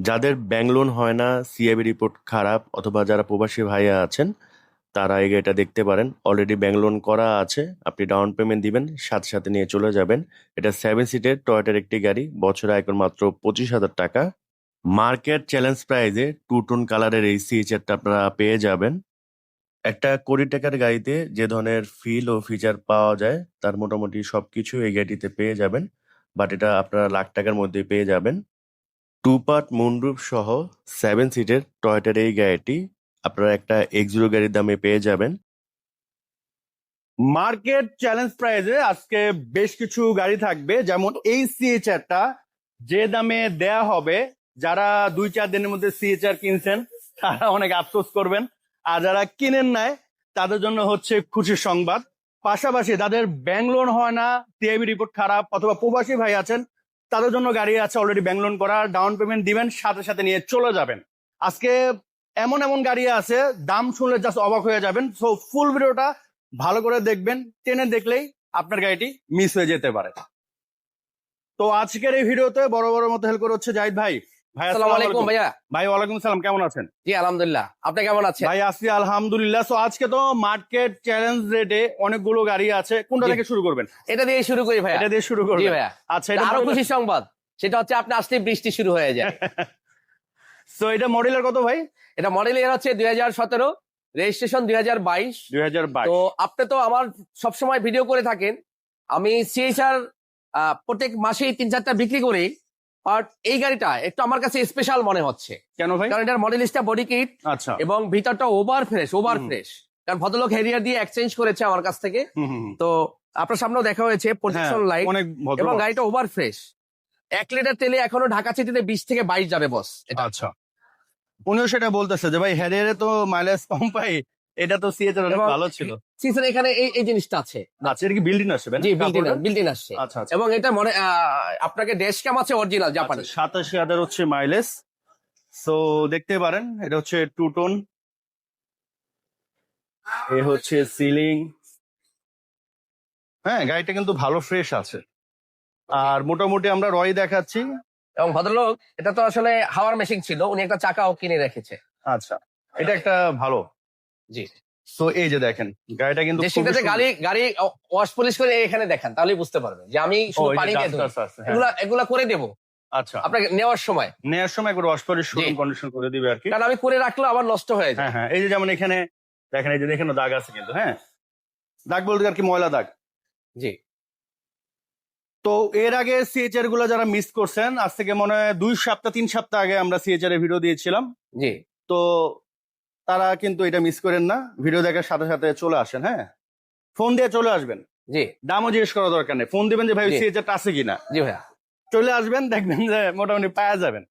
যাদের bank loan হয় না, সিএবি রিপোর্ট খারাপ, অথবা যারা প্রবাসী ভাইয়া আছেন তারা এই গাড়িটা দেখতে পারেন। অলরেডি ব্যাংক লোন করা আছে, আপনি ডাউন পেমেন্ট দিবেন, সাথে সাথে নিয়ে চলে যাবেন। এটা 7 সিটের টয়োটার একটি গাড়ি, বছরে আয়কর মাত্র 25,000 টাকা। মার্কেট চ্যালেঞ্জ প্রাইজে টু টোন কালারের এই সিএইচআরটা আপনারা পেয়ে যাবেন। একটা কোটি টাকার গাড়িতে যে ধরনের ফিল ও ফিচার পাওয়া যায় তার মোটামুটি সবকিছু এই গাড়িতে পেয়ে যাবেন, বাট এটা আপনারা লাখ টাকার মধ্যে পেয়ে যাবেন। টু পার্ট মুনরুফ সহ 7 সিটের টয়োটার এই গাড়িটি আপনারা একটা এক্স-জিরো গাড়ির দামে পেয়ে যাবেন। মার্কেট চ্যালেঞ্জ প্রাইজে আজকে বেশ কিছু গাড়ি থাকবে, যেমন এই সিএইচআরটা যে দামে দেয়া হবে, যারা 2-4 দিনের মধ্যে সিএইচআর কিনছেন তারা অনেক আফসোস করবেন, আর যারা কিনেন নাই তাদের জন্য হচ্ছে খুশির সংবাদ। পাশাপাশি যাদের ব্যাংক লোন হয় না, সিআইবি রিপোর্ট খারাপ, অথবা প্রবাসী ভাই আছেন, তাদের জন্য গাড়ি আছে অলরেডি ব্যাংক লোন করা, ডাউন পেমেন্ট দিবেন, সাথে সাথে নিয়ে চলে যাবেন। আজকে এমন এমন গাড়ি আছে, দাম শুনলে জাস্ট অবাক হয়ে যাবেন। সো ফুল ভিডিওটা ভালো করে দেখবেন, টেনে দেখলেই আপনার গাড়িটি মিস হয়ে যেতে পারে। তো আজকের এই ভিডিওতে বড় বড় মতো হেল্প করে হচ্ছে জাহিদ ভাই। ভাই আসসালামু আলাইকুম ভাইয়া। ভাই ওয়ালাইকুম সালাম, কেমন আছেন? জি আলহামদুলিল্লাহ, আপনি কেমন আছেন? ভাই আছি আলহামদুলিল্লাহ। সো আজকে তো মার্কেট চ্যালেঞ্জ রেটে অনেকগুলো গাড়ি আছে, কোনটা জি। থেকে শুরু করবেন? এটা দিয়ে শুরু করি ভাইয়া। এটা দিয়ে শুরু জি করবেন? ভাইয়া। আচ্ছা, এটা আরো খুশি সংবাদ, সেটা হচ্ছে আপনি আসলে বৃষ্টি শুরু হয়ে যায়। সো এটা মডেলের কত ভাই? এটা মডেল ইয়ার হচ্ছে 2017, রেজিস্ট্রেশন 2022। 2022। তো আপনি তো আমার সবসময় ভিডিও করে থাকেন, আমি সিএইচআর প্রত্যেক মাসেই 3-4টা বিক্রি করি। আর এই গাড়িটা একটু আমার কাছে স্পেশাল মনে হচ্ছে। কেন ভাই? কারণ এটার মডেলিস্টটা বডি কিট আচ্ছা। এবং ভিতরটা ওভার ফ্রেশ। কারণ ভদ্রলোক হেরিয়ার দিয়ে এক্সচেঞ্জ করেছে আমার কাছ থেকে। তো আপনার সামনেও দেখা হয়েছে প্রজেকশন লাইট, অনেক ভদ্র এবং লোক। গাড়িটা ওভার ফ্রেশ। 1 লিটার তেলে এখনো ঢাকা সিটিতে 20 থেকে 22 যাবে বস। এটা আচ্ছা, উনিও সেটা বলতেছে যে ভাই হ্যারিয়ারে তো মাইলেজ কম পাই, এটা তো সিএইচআর অনেক এবং ভালো ছিল। সিসের এখানে এই জিনিসটা আছে। আচ্ছা, এটা কি বিল্ডিং আসবে না? জি, বিল্ডিং আসছে। আচ্ছা আচ্ছা। এবং এটা মনে আপনাকে ড্যাশ ক্যাম আছে অরিজিনাল জাপানি। 87,000 হচ্ছে মাইলেজ। সো দেখতে পারেন, এটা হচ্ছে টু টোন, এ হচ্ছে সিলিং। হ্যাঁ, গাড়িটা কিন্তু ভালো ফ্রেশ আছে। আর মোটামুটি আমরা রয় দেখাচ্ছি। এবং ভদ্রলোক এটা তো আসলে হাওয়ার মেশিন ছিল, উনি একটা চাকাও কিনে রেখেছে। আচ্ছা, এটা একটা ভালো। জি। সো এই যে দেখেন, গাড়িটা কিন্তু যে খুবই সেটাতে সুন্দর। গাড়ি ওয়াশ পলিশ করে এখানে দেখান, তাহলেই বুঝতে পারবেন যে আমি ও, শুধু এই যে পানি দিয়ে dust ধুই। dust আছে, হ্যাঁ। এগুলা করে দেবো আচ্ছা, আপনাকে নেওয়ার সময়, নেওয়ার সময় একবার ওয়াশ পলিশ জি। কন্ডিশন করে দিবে আর কি। কারণ আমি করে রাখলে আবার নষ্ট হয়ে যায়। হ্যাঁ হ্যাঁ, এই যে যেমন এখানে দেখেন, এই যে এখানে দাগ আছে কিন্তু, হ্যাঁ, দাগ বলতে আর কি ময়লা দাগ। জি। তো এর আগে সিএইচআর গুলো যারা মিস করছেন, আজ থেকে মনে হয় 2 সপ্তাহ 3 সপ্তাহ আগে আমরা সিএইচআর এর ভিডিও দিয়েছিলাম। জি। তো তারা কিন্তু এটা মিস করেন না, ভিডিও দেখার সাথে সাথে চলে আসেন। হ্যাঁ, ফোন দিয়ে চলে আসবেন, জি। দামও জিজ্ঞেস করার দরকার নেই, ফোন দিবেন যে ভাই জি। সিএইচআরটা আছে কিনা, জি ভাইয়া। চলে আসবেন, দেখবেন যে মোটামুটি পাওয়া যাবেন।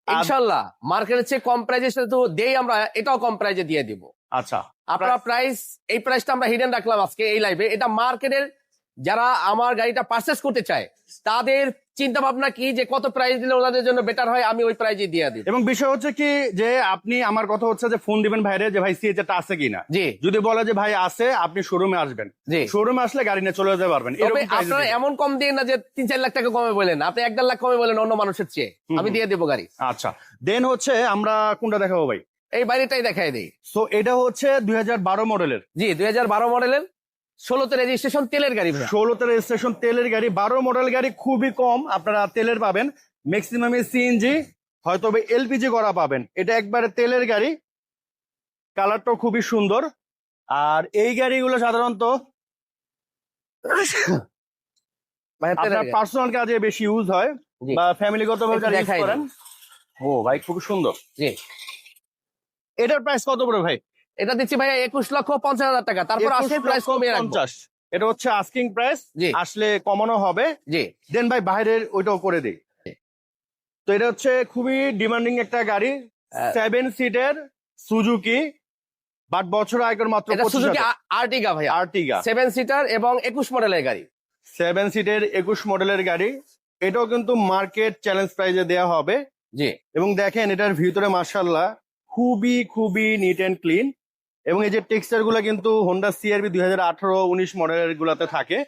ইনশাল্লাহ মার্কেটের চেয়ে কম প্রাইজে তো দেই আমরা, এটাও কম প্রাইজে দিয়ে দিব। আচ্ছা, আপনার এই প্রাইসটা আমরা হিডেন রাখলাম আজকে এই লাইভে। এটা মার্কেটের যারা আমার গাড়িটা পারচেস করতে চায় তাদের চিন্তা ভাবনা কি, যে কত প্রাইস দিলে ওনাদের জন্য বেটার হয়, আমি ওই প্রাইজে দিয়ে দিই। এবং বিষয় হচ্ছে কি, যে আপনি, আমার কথা হচ্ছে যে ফোন দিবেন ভাইরে যে ভাই সিএইচআরটা আছে কিনা। জি। যদি বলে যে ভাই আছে, আপনি শোরুমে আসবেন, জি। শোরুমে আসলে গাড়ি নিয়ে চলে যেতে পারবেন। তবে আপনারা এমন কম দিয়ে না যে 3-4 লাখ টাকা কমে বলেন, আপনি 1-1.5 লাখ কমে বলেন অন্য মানুষের চেয়ে, আমি দিয়ে দেবো গাড়ি। আচ্ছা, দেন হচ্ছে আমরা কোনটা দেখাবো ভাই? এই বাইরেটাই দেখাই দেই। সো এটা হচ্ছে 2012 মডেলের। জি, 2012 মডেলের, 16তে রেজিস্ট্রেশন, তেলের গাড়ি ভাইয়া। 16তে রেজিস্ট্রেশন, তেলের গাড়ি। 12 মডেল গাড়ি খুবই কম আপনারা তেলের পাবেন, ম্যাক্সিমাম সিএনজি, হয়তো এলপিজি করা পাবেন। এটা একবারে তেলের গাড়ি, কালারটাও খুবই সুন্দর। আর এই গাড়িগুলো সাধারণত ভাইয়া তেলের আপনার গাড়ি। পার্সোনাল কাজে বেশি ইউজ হয়, জি। বা ফ্যামিলিগতভাবে একটু যারা ইউজ দেখাই করেন। ও ভাই, খুব সুন্দর। জি। এটার প্রাইস কত পড়ে ভাই? এটা দিচ্ছি ভাইয়া 21,50,000 টাকা। তারপর আসে প্রাইস কমিয়ে রাখবো। 21,50,000, এটা হচ্ছে আস্কিং প্রাইস, জি। আসলে কমানো হবে। জি। দেন ভাই বাইরের ওইটাও করে দিই। তো এটা হচ্ছে খুবই ডিমান্ডিং একটা গাড়ি, 7 সিটের সুজুকি, বাট বছর আয়কর মাত্র এটা সুজুকি 25,000। আর্টিগা ভাইয়া, আর্টিগা 7 সিটার এবং 21 মডেলের গাড়ি। 7 সিটের 21 মডেলের গাড়ি, এটাও কিন্তু মার্কেট চ্যালেঞ্জ প্রাইজে দেয়া হবে। জি। এবং দেখেন এটার ভিতরে মাশাআল্লাহ খুবই খুবই নিট এন্ড ক্লিন। এবং এই যে টেক্সচার গুলা কিন্তু হোন্ডা সিআরভি 2018-19 মডেলের গুলাতে থাকে।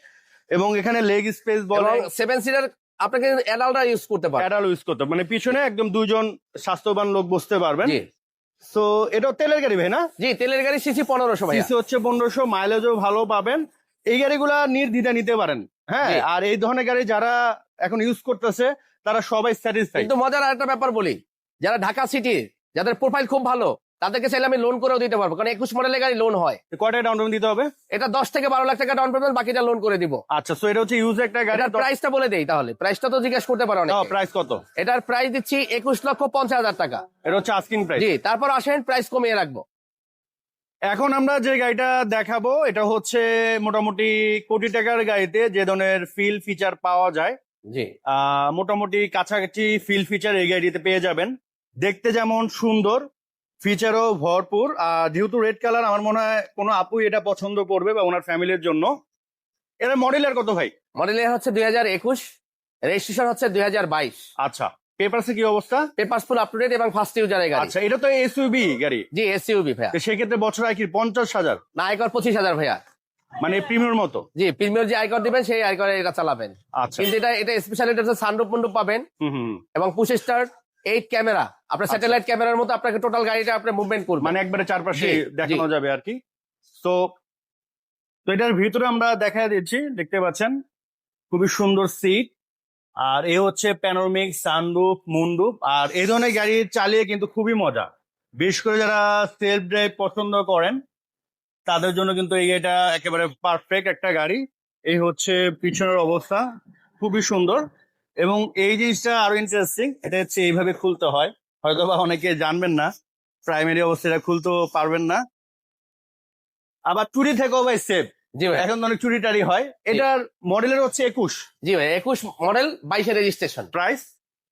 এবং এখানে লেগ স্পেস বলে, এবং 7 সিটার আপনাকে অ্যাডাল্টরা ইউজ করতে পারেন। অ্যাডাল ইউজ করতে মানে পিছনে একদম দুইজন স্বাস্থ্যবান লোক বসতে পারবেন। জি তো এটাও তেলের গাড়ি ভাই না? জি, তেলের গাড়ি সিসি 1500 ভাইয়া। সিসি হচ্ছে 1500, মাইলেজও ভালো পাবেন। এই গাড়িগুলা নির্দ্বিধায় নিতে পারেন। হ্যাঁ, জি। আর এই ধরনের গাড়ি যারা এখন ইউজ করতেছে তারা সবাই স্যাটিসফাইড। কিন্তু মজার আরেকটা ব্যাপার বলি, যারা ঢাকা সিটি যাদের প্রোফাইল খুব ভালো তাদেরকে চাইলে আমি লোন করেও দিতে পারবো, কারণ 21 মডেলের গাড়ি লোন হয়। কয়টা ডাউন পেমেন্ট দিতে হবে? এটা 10 থেকে 12 লাখ টাকা ডাউন পেমেন্ট, বাকিটা লোন করে দিব। আচ্ছা, সো এটা হচ্ছে ইউজ একটা গাড়ি। এটার প্রাইসটা বলে দেই তাহলে, প্রাইসটা তো জিজ্ঞেস করতে পারো অনেকে। প্রাইস কত? এটার প্রাইস দিচ্ছি 21,50,000 টাকা। এটা হচ্ছে আস্কিং প্রাইস। জি, তারপর আসেন প্রাইস কমিয়ে রাখবো। এখন আমরা যে গাড়িটা দেখাবো এটা হচ্ছে মোটামুটি কোটি টাকার গাড়িতে যে ধরনের ফিল ফিচার পাওয়া যায়, জি মোটামুটি কাছাকাছি ফিল ফিচার এই গাড়িতে পেয়ে যাবেন। দেখতে যেমন সুন্দর, ফিচারও ভরপুর। যেহেতু রেড কালার, আমার মনে হয় কোনো আপুই এটা পছন্দ করবে বা ওনার ফ্যামিলির জন্য। এটা মডেলের কত ভাই? মডেলের হচ্ছে 2021, রেজিস্ট্রেশন হচ্ছে 2022। আচ্ছা, পেপারসে কি অবস্থা? Papers full up to date এবং ফার্স্ট ইউজারের গাড়ি। আচ্ছা, এটা তো এসইউবি গাড়ি। জি এসইউবি ভাইয়া। তো সেক্ষেত্রে বছর আয় কি 50,000? না, আয়কর 25,000 ভাইয়া। মানে প্রিমিয়ার মতো? জি, প্রিমিয়ার যে আয়কর দিবেন সেই আয়করে এটা চালাবেন। আচ্ছা। কিন্তু এটা স্পেশালি এটা হচ্ছে সানরুফ মন্ডপ পাবেন হুম। এবং পুশ স্টার্ট, 8 ক্যামেরা, আপনার স্যাটেলাইট ক্যামেরার মতো আপনাকে টোটাল গাড়িটা আপনি মুভমেন্ট করবেন, মানে একবারে চারপাশে জি, দেখানো যাবে আর কি। তো এটার ভিতরে আমরা দেখা দিচ্ছি, দেখতে পাচ্ছেন খুবই সুন্দর সিট। আর এ হচ্ছে প্যানোরামিক সানরুফ, মুনরুফ। আর এই ধরনের গাড়ি চালিয়ে কিন্তু খুবই মজা, বিশেষ করে যারা সেলফ ড্রাইভ পছন্দ করেন তাদের জন্য কিন্তু এই গাড়িটা একেবারে পারফেক্ট একটা গাড়ি। এই হচ্ছে পিছনের অবস্থা, খুবই সুন্দর। এবং এই জিনিসটা আরো ইন্টারেস্টিং, এটা হচ্ছে এইভাবে খুলতে হয়, হয়তো বা অনেকে জানবেন না, প্রাইমারি অবস্থায় এটা খুলতেও পারবেন না। আবার চুরি থেকেও ভাই সেফ, জি ভাই। এখন তো অনেক চুরি টারি হয়। এটার মডেলের হচ্ছে 21। জি ভাই, 21 মডেল, 22 রেজিস্ট্রেশন। প্রাইস?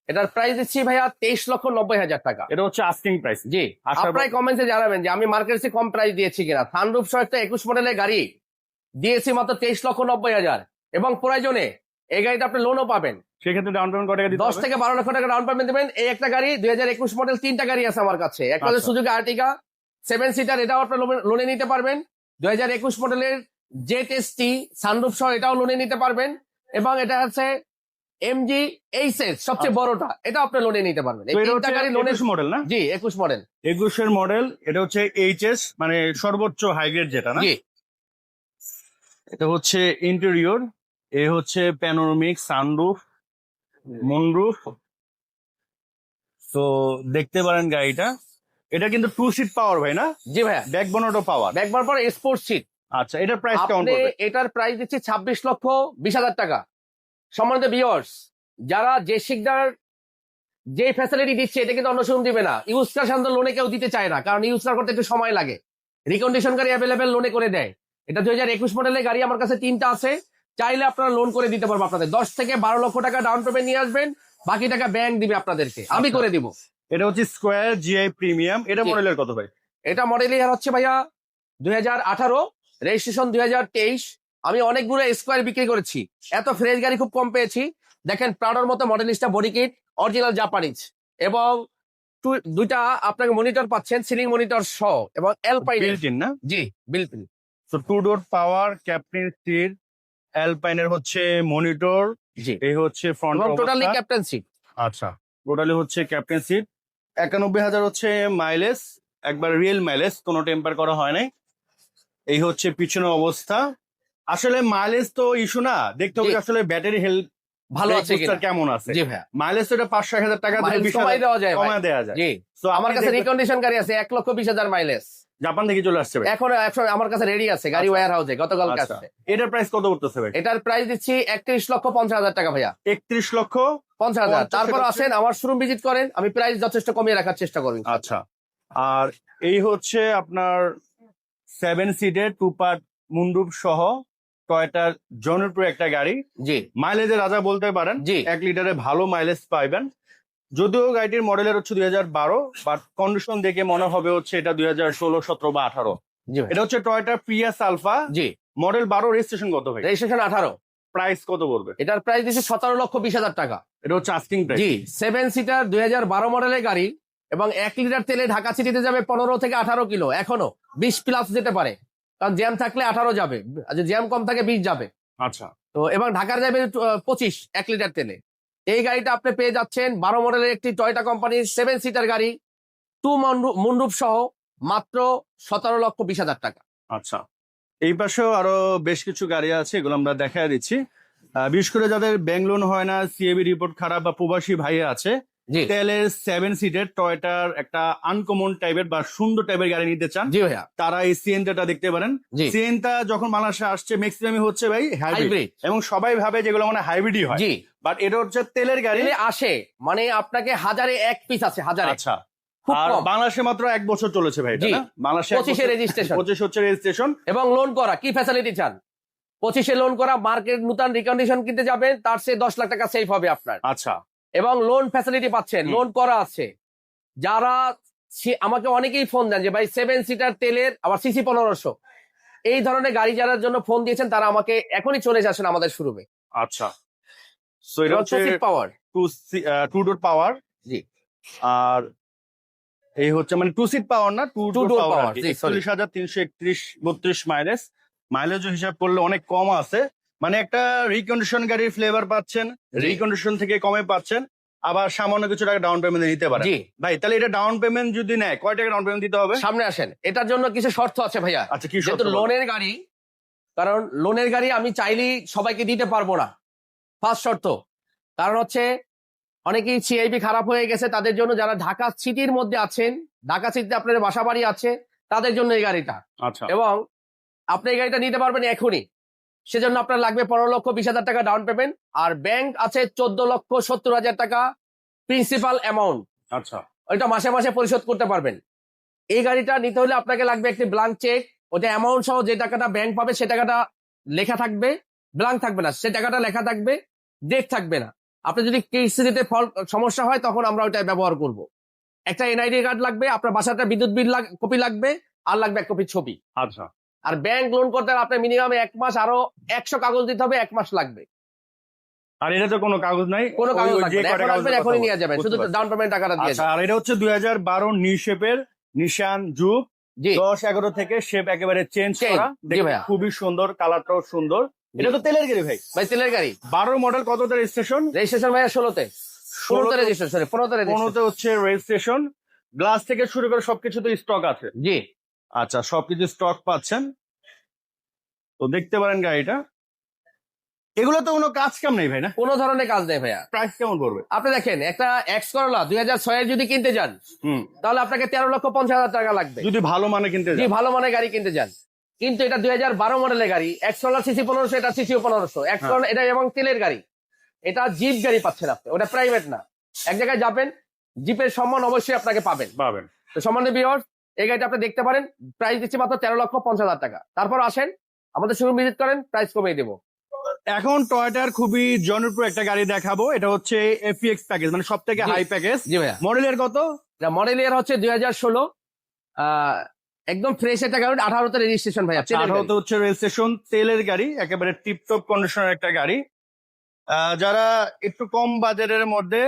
এটার প্রাইস দিচ্ছি ভাইয়া 23,90,000 টাকা। এটা হচ্ছে আস্কিং প্রাইস। জি, আপনারাই কমেন্টে জানাবেন যে আমি মার্কেটে কম প্রাইস দিয়েছি কিনা। সানরুফ সহ একটা 21 মডেলের গাড়ি দিয়েছি মাত্র 23,90,000, এবং প্রয়োজনে এই গাড়িটা আপনি লোনও পাবেন। সেক্ষেত্রে ডাউন পেমেন্ট কত টাকা দিতে 10 হবে? থেকে 12 লক্ষ টাকা ডাউন পেমেন্ট দেবেন। এই একটা গাড়ি 2021 মডেল, 3টা গাড়ি আছে আমার কাছে। একটা হচ্ছে আচ্ছা। সুজুকি আর্টিকা 7 সিটার, এটাও আপনি লোনে নিতে পারবেন। 2021 মডেলের জেট এসটি সানরুফ সহ এটাও লোনে নিতে পারবেন। এবং এটা হচ্ছে এমজি এইচএস, সবচেয়ে বড়টা, এটা আপনি লোনে নিতে পারবেন। এই তো এটা তিনটা হচ্ছে গাড়ি লোনের 21 মডেল না? জি 21 মডেল। 21 মডেল। এটা হচ্ছে এইচএস, মানে সর্বোচ্চ হাই গ্রেড যেটা না? জি এটা হচ্ছে ইন্টেরিয়র। এ হচ্ছে প্যানোরামিক সানরুফ, মুনরুফ। তো দেখতে পারেন গাড়িটা, এটা কিন্তু 2 সিট পাওয়ার ভাই না? জি ভাইয়া, ব্যাকবোনেটও পাওয়ার। দেখবার পর স্পোর্টস সিট। আচ্ছা, এটার প্রাইস কেমন আপনি পড়বে? এটার প্রাইস দিচ্ছি 26,20,000 টাকা। সম্মানিত ভিউয়ার্স, যারা যে শিকদার যে ফ্যাসিলিটি দিচ্ছে এটা কিন্তু অন্য শোরুম দিবে না। ইউজ কার সাধারণত লোনে কেউ দিতে চায় না, কারণ ইউজ কার করতে একটু সময় লাগে। রিকন্ডিশন গাড়ি অ্যাভেলেবেল লোনে করে দেয়। এটা 2021 মডেলের গাড়ি আমার কাছে 3টা আছে, চাইলে আপনারা লোন করে দিতে পারবো আপনাদের। 10 থেকে 12 লক্ষ টাকা ডাউন পেমেন্ট নিয়ে আসবেন, বাকি টাকা ব্যাংক দিবে আপনাদেরকে, আমি করে দিব। এটা হচ্ছে স্কোয়ার জিআই প্রিমিয়াম। এটা জি। মডেলের কত ভাই? এটা মডেল ইয়ার হচ্ছে ভাইয়া 2018, রেজিস্ট্রেশন 2023। আমি অনেকগুলো স্কোয়ার বিক্রি করেছি, এত ফ্রেশ গাড়ি খুব কম পেয়েছি। দেখেন প্রাডোর মতো Modellista body kit, original Japanese, এবং দুইটা আপনাকে মনিটর পাচ্ছেন, সিলিং মনিটর সহ, এবং অ্যালপাইন। বিল্ট ইন না? জি বিল্ট ইন। তো 2 ডোর পাওয়ার, ক্যাপ্টেন সিট, অ্যালপাইনের হচ্ছে মনিটর। জি, এই হচ্ছে ফ্রন্ট এবং টোটালি ক্যাপ্টেনশিপ। আচ্ছা, টোটালি হচ্ছে ক্যাপ্টেন সিট। 91,000 হচ্ছে মাইলেজ, একবার রিয়েল মাইলেজ, কোনো টেম্পার করা হয় নাই। এই হচ্ছে পিছনের অবস্থা। আসলে মাইলেজ তো ইস্যু না, দেখতে হবে জি। আসলে ব্যাটারি হেলথ ভালো আছে কিনা। কেমন আছে। জি ভাইয়া, মাইলেজ তো এটা 5-6,000 টাকা দিয়ে মাইলেজ 20,000 কমাই দেওয়া যায় ভাই। কমায় দেওয়া যায়। জি, তো আমার আপনি কাছে দেখবেন- রিকন্ডিশন গাড়ি আছে 1,20,000 মাইলেজ, জাপান থেকে চলে আসছে ভাই। এখন আমার কাছে রেডি আছে গাড়ি, আচ্ছা। ওয়্যার হাউসে গতকাল আচ্ছা, কাছে। এটার প্রাইস কত করতেছে ভাই? এটার প্রাইস দিচ্ছি 31,50,000 টাকা ভাইয়া। 31,50,000। তারপর আসেন আমার শোরুম ভিজিট করেন, আমি প্রাইস যথেষ্ট কমিয়ে রাখার চেষ্টা করব। আচ্ছা, আর এই হচ্ছে আপনার 7 সিটের 2 পার্ট মুন্ডুপ সহ টয়োটার জনপ্রিয় একটা গাড়ি। জি মাইলেজের রাজা বলতে পারেন, জি। 1 লিটারে ভালো মাইলেজ পাইবেন। যদিও গাড়িটির মডেলের হচ্ছে 2012, বাট কন্ডিশন দেখে মনে হবে হচ্ছে এটা 2016, 17 বা 18। জি ভাই। এটা হচ্ছে টয়োটা প্রিয়াস আলফা, জি, মডেল 12, রেজিস্ট্রেশন কত ভাই? রেজিস্ট্রেশন 18। প্রাইস কত পড়বে? এটার প্রাইস দিচ্ছে 17,20,000 টাকা। এটা হচ্ছে আস্কিং প্রাইস। জি, 7 সিটার 2012 মডেলের গাড়ি, এবং 1 লিটার তেলে ঢাকা সিটিতে যাবে 15 থেকে 18 কিলো, এখনো 20 প্লাস যেতে পারে, কারণ জ্যাম থাকলে 18 যাবে, আর যদি জ্যাম কম থাকে 20 যাবে। আচ্ছা, তো এবং ঢাকার যাবে 25 1 লিটার তেলে। এই গাড়িটা আপনি পেয়ে যাচ্ছেন 12 মডেলের একটি টয়োটা কোম্পানির 7 সিটার গাড়ি, 2 মুনরুফ সহ মাত্র 17,20,000 টাকা। আচ্ছা, এই পাশেও আরো বেশ কিছু গাড়ি আছে, এগুলো আমরা দেখা দিচ্ছি। বিশেষ করে যাদের ব্যাংক লোন হয় না, সিএবি রিপোর্ট খারাপ বা প্রবাসী ভাইয়া আছে, জি তেলের 7 সিটের টয়োটার একটা আনকমন টাইপের বা সুন্দর টাইপের গাড়ি নিতে চান, জি ভাইয়া, তারা এই সিএনটা দেখতে পারেন। জি সিএনটা যখন বাংলাদেশে আসছে ম্যাক্সিমামই হচ্ছে ভাই হাইব্রিড, হাইব্রিড, এবং সবাই ভাবে যেগুলো মানে হাইব্রিডই হয়, জি বাট এটা হচ্ছে তেলের গাড়ি। তেলে আসে মানে আপনাকে হাজারে এক পিস আছে, হাজারে আচ্ছা, খুব আর কম। বাংলাদেশে মাত্র 1 বছর চলেছে ভাই, এটা জি। না? বাংলাদেশে 25 রেজিস্ট্রেশন, 25 হচ্ছে রেজিস্ট্রেশন। এবং লোন করা। কি ফ্যাসিলিটি চান? 25 লোন করা, মার্কেট নতুন রিকন্ডিশন কিনতে যাবেন তার চেয়ে 10 লাখ টাকা সেভ হবে আপনার, আচ্ছা, এবং লোন ফ্যাসিলিটি পাচ্ছেন, লোন করা আছে। যারা আমাকে অনেকেই ফোন দেন যে ভাই 7 সিটার তেলের আবার সিসি 1500, এই ধরনের গাড়ি যারা জন্য ফোন দিয়েছেন তারা আমাকে এখনই চলে আসেন আমাদের শোরুমে। আচ্ছা। সো এটা হচ্ছে পাওয়ার, টু ডোর পাওয়ার। জি। আর এই হচ্ছে মানে 2 সিট পাওয়ার না, 2 Two ডোর door পাওয়ার। power, জি, sorry। 41,331 মাইলেজ। মাইলেজও হিসাব করলে অনেক কম আছে, মানে একটা রিকন্ডিশন গাড়ির ফ্লেভার পাচ্ছেন, জি। রিকন্ডিশন থেকে কমে পাচ্ছেন, আবার সামান্য কিছু টাকা ডাউন পেমেন্ট নিতে পারেন। জি ভাই তাহলে এটা ডাউন পেমেন্ট যদি নেয় কয় টাকা ডাউন পেমেন্ট দিতে হবে? সামনে আসেন, এটার জন্য কিছু শর্ত আছে ভাইয়া। আচ্ছা, কি শর্ত যেহেতু বলেন? লোনের গাড়ি, কারণ লোনের গাড়ি আমি চাইলেই সবাইকে দিতে পারবো না। ফার্স্ট শর্ত, কারণ হচ্ছে অনেকেই সিআইবি খারাপ হয়ে গেছে, তাদের জন্য যারা ঢাকা সিটির মধ্যে আছেন, ঢাকা সিটিতে আপনার বাসা বাড়ি আছে, তাদের জন্য এই গাড়িটা। আচ্ছা, এবং আপনি এই গাড়িটা নিতে পারবেন এখনই, সেজন্য আপনার লাগবে 15,20,000 টাকা ডাউন পেমেন্ট, আর ব্যাংক আছে 14,70,000 টাকা প্রিন্সিপাল অ্যামাউন্ট, আচ্ছা, ওইটা মাসে মাসে পরিশোধ করতে পারবেন। এই গাড়িটা নিতে হলে আপনাকে লাগবে একটি ব্ল্যাঙ্ক চেক, ওটা অ্যামাউন্ট সহ যে টাকাটা ব্যাংক পাবে সে টাকাটা লেখা থাকবে, ব্ল্যাঙ্ক থাকবে না, সে টাকাটা লেখা থাকবে, ডেট থাকবে না। আপনি যদি কিস্তিতে সমস্যা হয় তখন আমরা ওইটা ব্যবহার করব। একটা এনআইডি কার্ড লাগবে, আপনার বাসাটা বিদ্যুৎ বিল কপি লাগবে, আর লাগবে 1 কপি ছবি। আচ্ছা। আর ব্যাংক লোন করতে হলে আপনার মিনিমাম 1 মাস আরো 100 কাগজ দিতে হবে, 1 মাস লাগবে। আর এটা তো কোনো কাগজ নাই, কোনো কাগজ ওই যে লাগবে না, কয়টা এখন কাগজের আসবেন কথা এখনই বল- নিয়ে যাবেন, বুঝতে শুধু পারছি। ডাউন পেমেন্ট টাকাটা দিয়ে আচ্ছা, আর এটা হচ্ছে 2012 নিউ শেপের নিশান জুক, জি 10-11 থেকে শেপ একেবারে চেঞ্জ Change, করা, জি দেখতে ভাইয়া। খুবই সুন্দর, কালারটাও সুন্দর। এটা তো তেলের গাড়ি ভাই, ভাই তেলের গাড়ি। 12 মডেল, কতটা রেজিস্ট্রেশন? রেজিস্ট্রেশন ভাইয়া 16তে, 15তে রেজিস্ট্রেশন, 15তে রেজিস্ট্রেশন, 15তে হচ্ছে রেজিস্ট্রেশন। গ্লাস থেকে শুরু করে সবকিছু তো স্টক আছে। জি। আচ্ছা, সবকিছু স্টক পাচ্ছেন, তো দেখতে পারেন গাড়িটা। এগুলো তো কোনো কাজ কাম নেই ভাই, না? কোনো ধরনের কাজ নেই ভাইয়া। প্রাইস কেমন পড়বে? আপনি দেখেন একটা এক্স করলা 2006 এর যদি কিনতে যান তাহলে আপনাকে 13,50,000 টাকা লাগবে, যদি ভালো মানে কিনতে জি যান। ভালো মানের গাড়ি কিনতে যান। কিন্তু এটা 2012 মডেলের গাড়ি, এক্স করলা সিসি 1500, এটা সিসি 1500, এক্স করলা এটা, এবং তেলের গাড়ি, এটা জিপ গাড়ি পাচ্ছেন আপনি, ওটা প্রাইভেট না। এক জায়গায় যাবেন, জিপের সম্মান অবশ্যই আপনাকে পাবেন। পাবেন। তো সম্মানের ভিউয়ার্স, এই গাড়িটা আপনি দেখতে পারেন, প্রাইস দিচ্ছি মাত্র 13,50,000 টাকা। তারপর আসেন আমাদের শোরুম ভিজিট করেন, প্রাইস কমিয়ে দেবো। এখন টয়োটার খুবই জনপ্রিয় একটা গাড়ি দেখাবো, এটা হচ্ছে এফএক্স প্যাকেজ, মানে সব থেকে জি। High package. জি ভাইয়া। মডেলের কত? মডেল ইয়ার হচ্ছে 2016, একদম ফ্রেশ একটা গাড়ি, 18তে রেজিস্ট্রেশন ভাইয়া। তেলের গাড়ি। 18তে হচ্ছে রেজিস্ট্রেশন, তেলের গাড়ি, একেবারে টিপটপ কন্ডিশনের একটা গাড়ি। যারা একটু কম বাজারের মধ্যে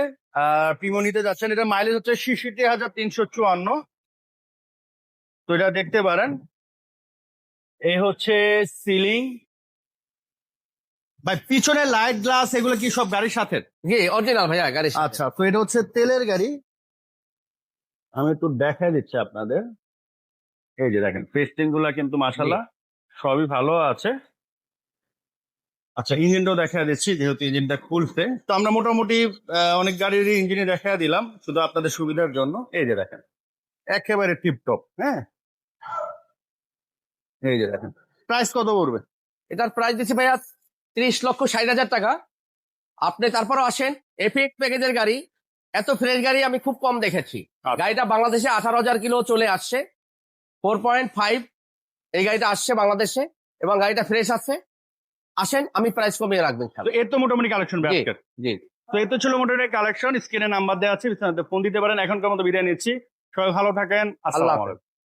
প্রিমো নিতে যাচ্ছেন, এটা মাইলেজ হচ্ছে 66,354, তো এটা দেখতে পারেন। এই হচ্ছে সিলিং, ভাই পিছনে লাইট গ্লাস এগুলো কি সব গাড়ির সাথে? জি অরিজিনাল ভাইয়া গাড়ি। আচ্ছা, তো এটা হচ্ছে তেলের গাড়ি, আমি একটু দেখাই দিচ্ছি আপনাদের। এই যে দেখেন পেস্টিং গুলা কিন্তু মাশাআল্লাহ সবই ভালো আছে। আচ্ছা, ইঞ্জিনটাও দেখা দিচ্ছি, যেহেতু ইঞ্জিনটা খুলছে, তো আমরা মোটামুটি অনেক গাড়ির ইঞ্জিনে দেখা দিলাম শুধু আপনাদের সুবিধার জন্য। এই যে দেখেন একেবারে টিপটপ। হ্যাঁ, এই যে দেখেন। প্রাইস কত পড়বে? এটার প্রাইস দিচ্ছি ভাইয়া 30,60,000 টাকা। আপনি তারপরও আসেন, এফএক্স প্যাকেজের গাড়ি, এত ফ্রেশ গাড়ি আমি খুব কম দেখেছি। আচ্ছা। গাড়িটা বাংলাদেশে 18,000 কিলো চলে আসছে, 4.5 এই গাড়িটা আসছে বাংলাদেশে, এবং গাড়িটা ফ্রেশ আছে। আসেন, আমি প্রাইস কমিয়ে রাখবেন। তো এর তো মোটামুটি কালেকশন জি ব্যাপক। জি। তো এই তো ছিল মোটামুটি কালেকশন। স্ক্রিনে নাম্বার দেওয়া আছে, ফোন দিতে পারেন। এখনকার মতো বিদায় নিচ্ছি, সবাই ভালো থাকেন, আসসালামু আল্লাহ আলাইকুম। হাফেজ।